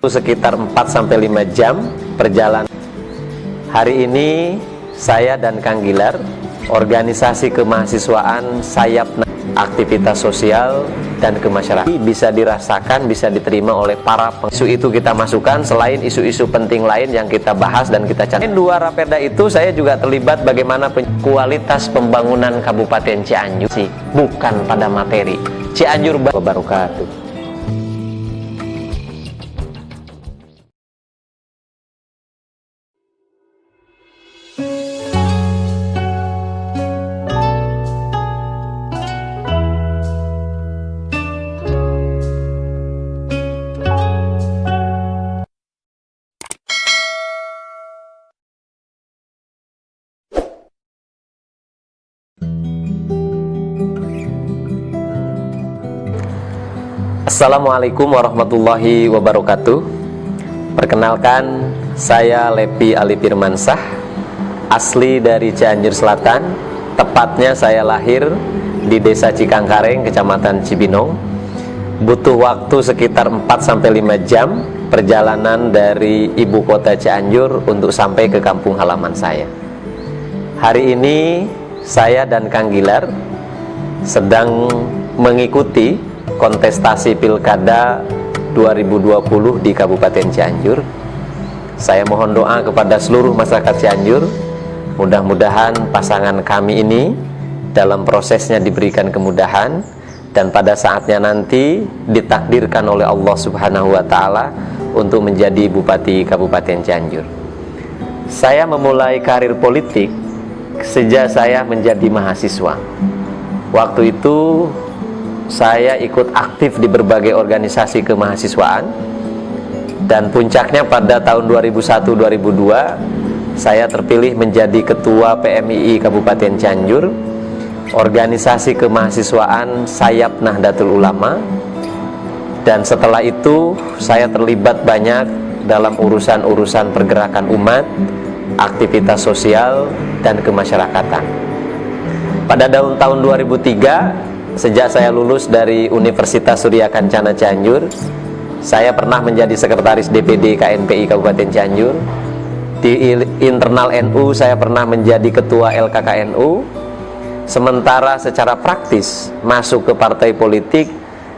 sekitar 4-5 jam perjalanan. Hari ini saya dan Kang Gilar, organisasi kemahasiswaan sayap aktivitas sosial dan kemasyarakatan, bisa dirasakan, bisa diterima oleh para isu itu kita masukkan selain isu-isu penting lain yang kita bahas dan kita cantumkan. Dua Raperda itu saya juga terlibat bagaimana kualitas pembangunan Kabupaten Cianjur, bukan pada materi. Cianjur wabarakatuh. Assalamualaikum warahmatullahi wabarakatuh. Perkenalkan, saya Lepi Ali Firmansyah, asli dari Cianjur Selatan. Tepatnya saya lahir di Desa Cikangkareng, Kecamatan Cibinong. Butuh waktu sekitar 4-5 jam perjalanan dari ibu kota Cianjur untuk sampai ke kampung halaman saya. Hari ini saya dan Kang Gilar sedang mengikuti kontestasi Pilkada 2020 di Kabupaten Cianjur. Saya mohon doa kepada seluruh masyarakat Cianjur, mudah-mudahan pasangan kami ini dalam prosesnya diberikan kemudahan dan pada saatnya nanti ditakdirkan oleh Allah Subhanahu wa Ta'ala untuk menjadi Bupati Kabupaten Cianjur. Saya memulai karir politik sejak saya menjadi mahasiswa. Waktu itu saya ikut aktif di berbagai organisasi kemahasiswaan dan puncaknya pada tahun 2001-2002 saya terpilih menjadi Ketua PMII Kabupaten Cianjur, organisasi kemahasiswaan sayap Nahdlatul Ulama, dan setelah itu saya terlibat banyak dalam urusan-urusan pergerakan umat, aktivitas sosial, dan kemasyarakatan. Pada tahun 2003, sejak saya lulus dari Universitas Surya Kencana Cianjur, saya pernah menjadi sekretaris DPD KNPI Kabupaten Cianjur. Di internal NU saya pernah menjadi ketua LKKNU. Sementara secara praktis masuk ke partai politik,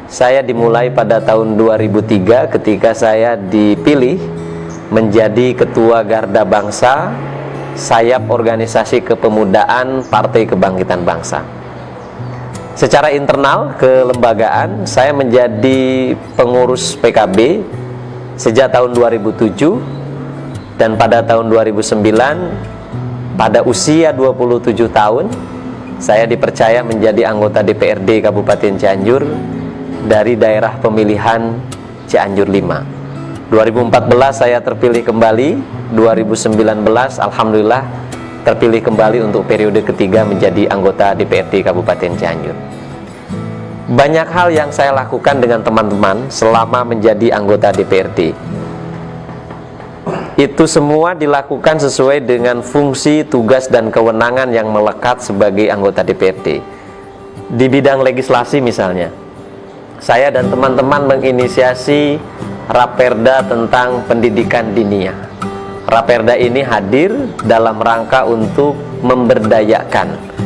saya dimulai pada tahun 2003 ketika saya dipilih menjadi ketua Garda Bangsa sayap organisasi kepemudaan Partai Kebangkitan Bangsa. Secara internal kelembagaan, saya menjadi pengurus PKB sejak tahun 2007 dan pada tahun 2009 pada usia 27 tahun saya dipercaya menjadi anggota DPRD Kabupaten Cianjur dari daerah pemilihan Cianjur 5. 2014 saya terpilih kembali, 2019 alhamdulillah terpilih kembali untuk periode ketiga menjadi anggota DPRD Kabupaten Cianjur. Banyak hal yang saya lakukan dengan teman-teman selama menjadi anggota DPRD. Itu semua dilakukan sesuai dengan fungsi, tugas, dan kewenangan yang melekat sebagai anggota DPRD. Di bidang legislasi misalnya, saya dan teman-teman menginisiasi Raperda tentang pendidikan diniyah. Raperda ini hadir dalam rangka untuk memberdayakan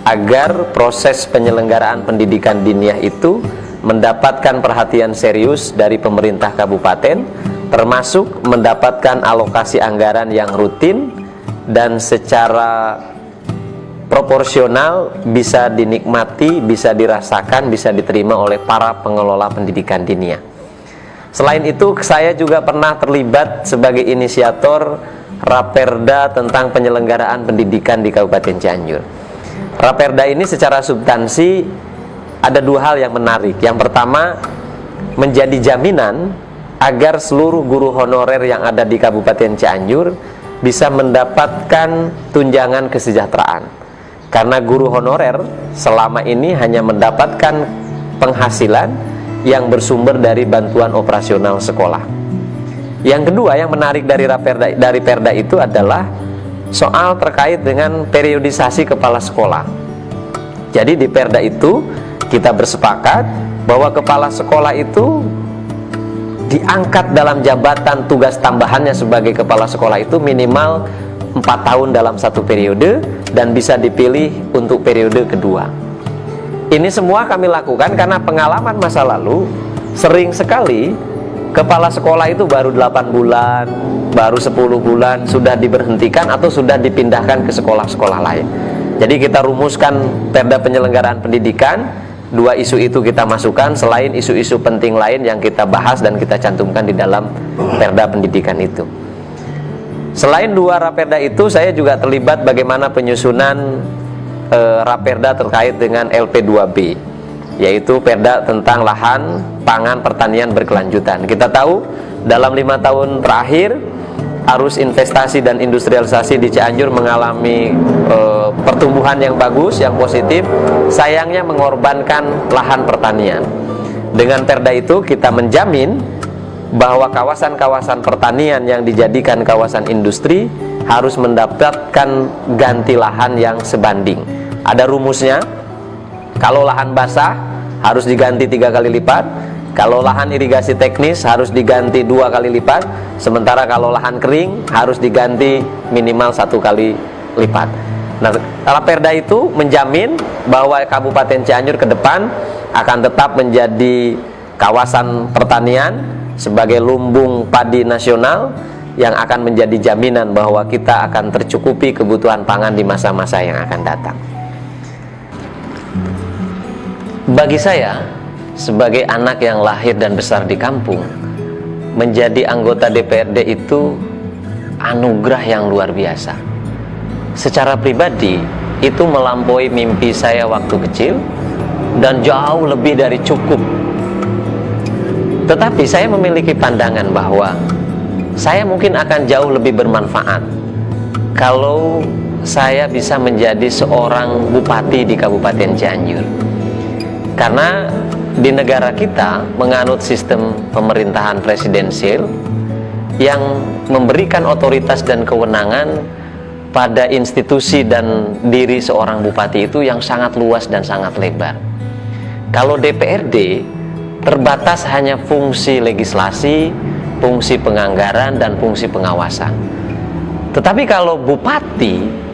agar proses penyelenggaraan pendidikan diniyah itu mendapatkan perhatian serius dari pemerintah kabupaten, termasuk mendapatkan alokasi anggaran yang rutin dan secara proporsional bisa dinikmati, bisa dirasakan, bisa diterima oleh para pengelola pendidikan diniyah. Selain itu, saya juga pernah terlibat sebagai inisiator Raperda tentang penyelenggaraan pendidikan di Kabupaten Cianjur. Raperda ini secara substansi ada dua hal yang menarik. Yang pertama, menjadi jaminan agar seluruh guru honorer yang ada di Kabupaten Cianjur bisa mendapatkan tunjangan kesejahteraan. Karena guru honorer selama ini hanya mendapatkan penghasilan yang bersumber dari bantuan operasional sekolah. Yang kedua yang menarik dari Perda itu adalah soal terkait dengan periodisasi kepala sekolah. Jadi di Perda itu kita bersepakat bahwa kepala sekolah itu diangkat dalam jabatan tugas tambahannya sebagai kepala sekolah itu minimal 4 tahun dalam satu periode dan bisa dipilih untuk periode kedua. Ini semua kami lakukan karena pengalaman masa lalu sering sekali kepala sekolah itu baru 8 bulan, baru 10 bulan sudah diberhentikan atau sudah dipindahkan ke sekolah-sekolah lain. Jadi kita rumuskan Perda Penyelenggaraan Pendidikan, 2 isu itu kita masukkan selain isu-isu penting lain yang kita bahas dan kita cantumkan di dalam Perda Pendidikan itu. Selain 2 raperda itu, saya juga terlibat bagaimana penyusunan raperda terkait dengan LP2B, yaitu Perda tentang lahan pangan pertanian berkelanjutan. Kita tahu dalam 5 tahun terakhir arus investasi dan industrialisasi di Cianjur mengalami pertumbuhan yang bagus, yang positif. Sayangnya mengorbankan lahan pertanian. Dengan perda itu kita menjamin bahwa kawasan-kawasan pertanian yang dijadikan kawasan industri harus mendapatkan ganti lahan yang sebanding. Ada rumusnya. Kalau lahan basah harus diganti 3 kali lipat. Kalau lahan irigasi teknis harus diganti 2 kali lipat. Sementara kalau lahan kering harus diganti minimal 1 kali lipat. Nah, raperda itu menjamin bahwa Kabupaten Cianjur ke depan akan tetap menjadi kawasan pertanian sebagai lumbung padi nasional yang akan menjadi jaminan bahwa kita akan tercukupi kebutuhan pangan di masa-masa yang akan datang. Bagi saya, sebagai anak yang lahir dan besar di kampung, menjadi anggota DPRD itu anugerah yang luar biasa. Secara pribadi, itu melampaui mimpi saya waktu kecil dan jauh lebih dari cukup. Tetapi saya memiliki pandangan bahwa saya mungkin akan jauh lebih bermanfaat kalau saya bisa menjadi seorang bupati di Kabupaten Cianjur. Karena di negara kita menganut sistem pemerintahan presidensial yang memberikan otoritas dan kewenangan pada institusi dan diri seorang bupati itu yang sangat luas dan sangat lebar. Kalau DPRD terbatas hanya fungsi legislasi, fungsi penganggaran, dan fungsi pengawasan. Tetapi kalau bupati,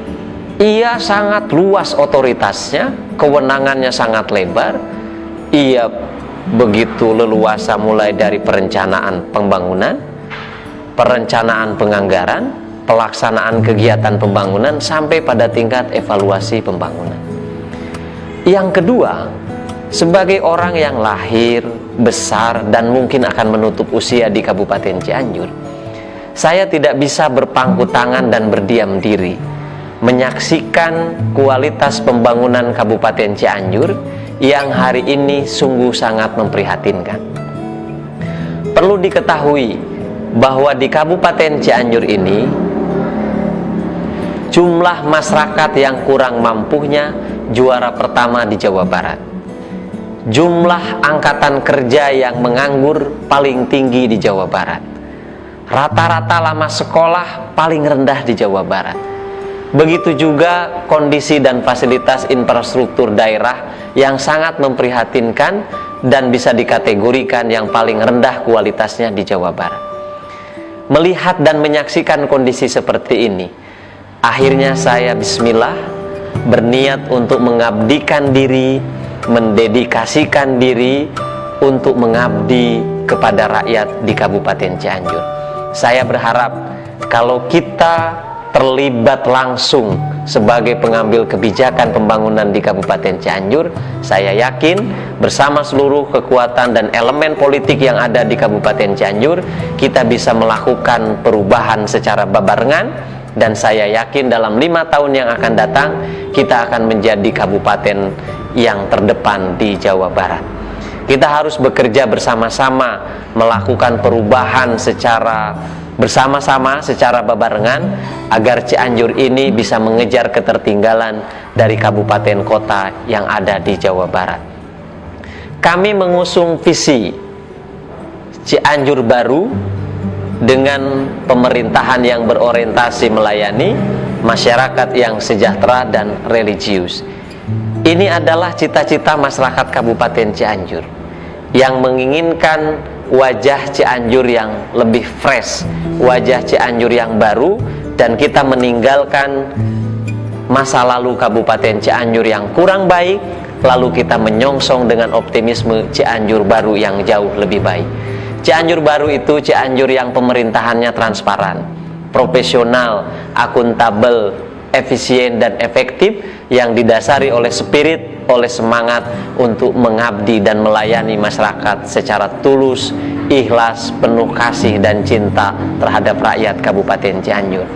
ia sangat luas otoritasnya, kewenangannya sangat lebar. Ia begitu leluasa mulai dari perencanaan pembangunan, perencanaan penganggaran, pelaksanaan kegiatan pembangunan, sampai pada tingkat evaluasi pembangunan. Yang kedua, sebagai orang yang lahir, besar, dan mungkin akan menutup usia di Kabupaten Cianjur, saya tidak bisa berpangku tangan dan berdiam diri menyaksikan kualitas pembangunan Kabupaten Cianjur yang hari ini sungguh sangat memprihatinkan. Perlu diketahui bahwa di Kabupaten Cianjur ini jumlah masyarakat yang kurang mampunya juara pertama di Jawa Barat. Jumlah angkatan kerja yang menganggur paling tinggi di Jawa Barat. Rata-rata lama sekolah paling rendah di Jawa Barat. Begitu juga kondisi dan fasilitas infrastruktur daerah yang sangat memprihatinkan dan bisa dikategorikan yang paling rendah kualitasnya di Jawa Barat. Melihat dan menyaksikan kondisi seperti ini, akhirnya saya bismillah berniat untuk mengabdikan diri, mendedikasikan diri untuk mengabdi kepada rakyat di Kabupaten Cianjur. Saya berharap kalau kita terlibat langsung sebagai pengambil kebijakan pembangunan di Kabupaten Cianjur, saya yakin bersama seluruh kekuatan dan elemen politik yang ada di Kabupaten Cianjur, kita bisa melakukan perubahan secara babarengan, dan saya yakin dalam 5 tahun yang akan datang, kita akan menjadi kabupaten yang terdepan di Jawa Barat. Kita harus bekerja bersama-sama melakukan perubahan secara bersama-sama, secara babarengan, agar Cianjur ini bisa mengejar ketertinggalan dari kabupaten kota yang ada di Jawa Barat. Kami mengusung visi Cianjur baru dengan pemerintahan yang berorientasi melayani, masyarakat yang sejahtera dan religius. Ini adalah cita-cita masyarakat Kabupaten Cianjur yang menginginkan wajah Cianjur yang lebih fresh, wajah Cianjur yang baru, dan kita meninggalkan masa lalu Kabupaten Cianjur yang kurang baik, lalu kita menyongsong dengan optimisme Cianjur baru yang jauh lebih baik. Cianjur baru itu Cianjur yang pemerintahannya transparan, profesional, akuntabel, efisien dan efektif, yang didasari oleh spirit, oleh semangat untuk mengabdi dan melayani masyarakat secara tulus, ikhlas, penuh kasih dan cinta terhadap rakyat Kabupaten Cianjur.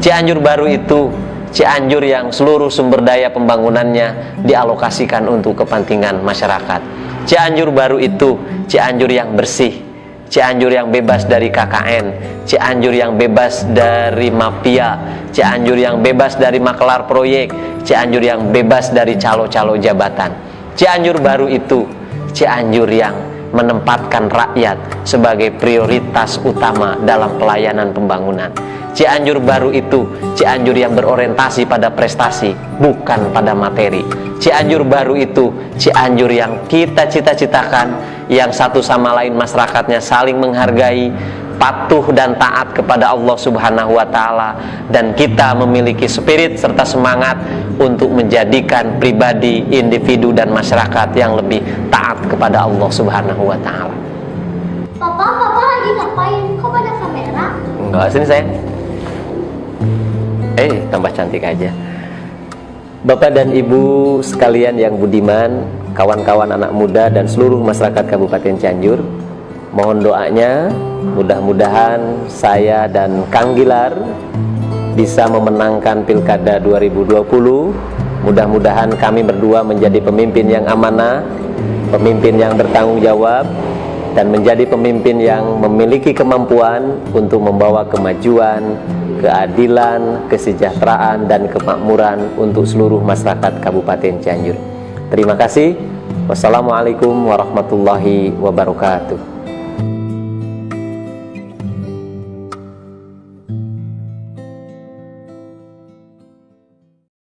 Cianjur baru itu Cianjur yang seluruh sumber daya pembangunannya dialokasikan untuk kepentingan masyarakat. Cianjur baru itu Cianjur yang bersih, Cianjur yang bebas dari KKN, Cianjur yang bebas dari mafia, Cianjur yang bebas dari makelar proyek, Cianjur yang bebas dari calo-calo jabatan. Cianjur baru itu Cianjur yang menempatkan rakyat sebagai prioritas utama dalam pelayanan pembangunan. Cianjur baru itu Cianjur yang berorientasi pada prestasi, bukan pada materi. Cianjur baru itu Cianjur yang kita cita-citakan, yang satu sama lain masyarakatnya saling menghargai, patuh dan taat kepada Allah Subhanahu wa Ta'ala, dan kita memiliki spirit serta semangat untuk menjadikan pribadi, individu dan masyarakat yang lebih taat kepada Allah Subhanahu wa Ta'ala. Papa lagi ngapain? Kok pada kamera? Enggak, sini sayang. Tambah cantik aja. Bapak dan Ibu sekalian yang budiman, kawan-kawan anak muda dan seluruh masyarakat Kabupaten Cianjur, mohon doanya, mudah-mudahan saya dan Kang Gilar bisa memenangkan Pilkada 2020. Mudah-mudahan kami berdua menjadi pemimpin yang amanah, pemimpin yang bertanggung jawab, dan menjadi pemimpin yang memiliki kemampuan untuk membawa kemajuan, keadilan, kesejahteraan, dan kemakmuran untuk seluruh masyarakat Kabupaten Cianjur. Terima kasih. Wassalamualaikum warahmatullahi wabarakatuh.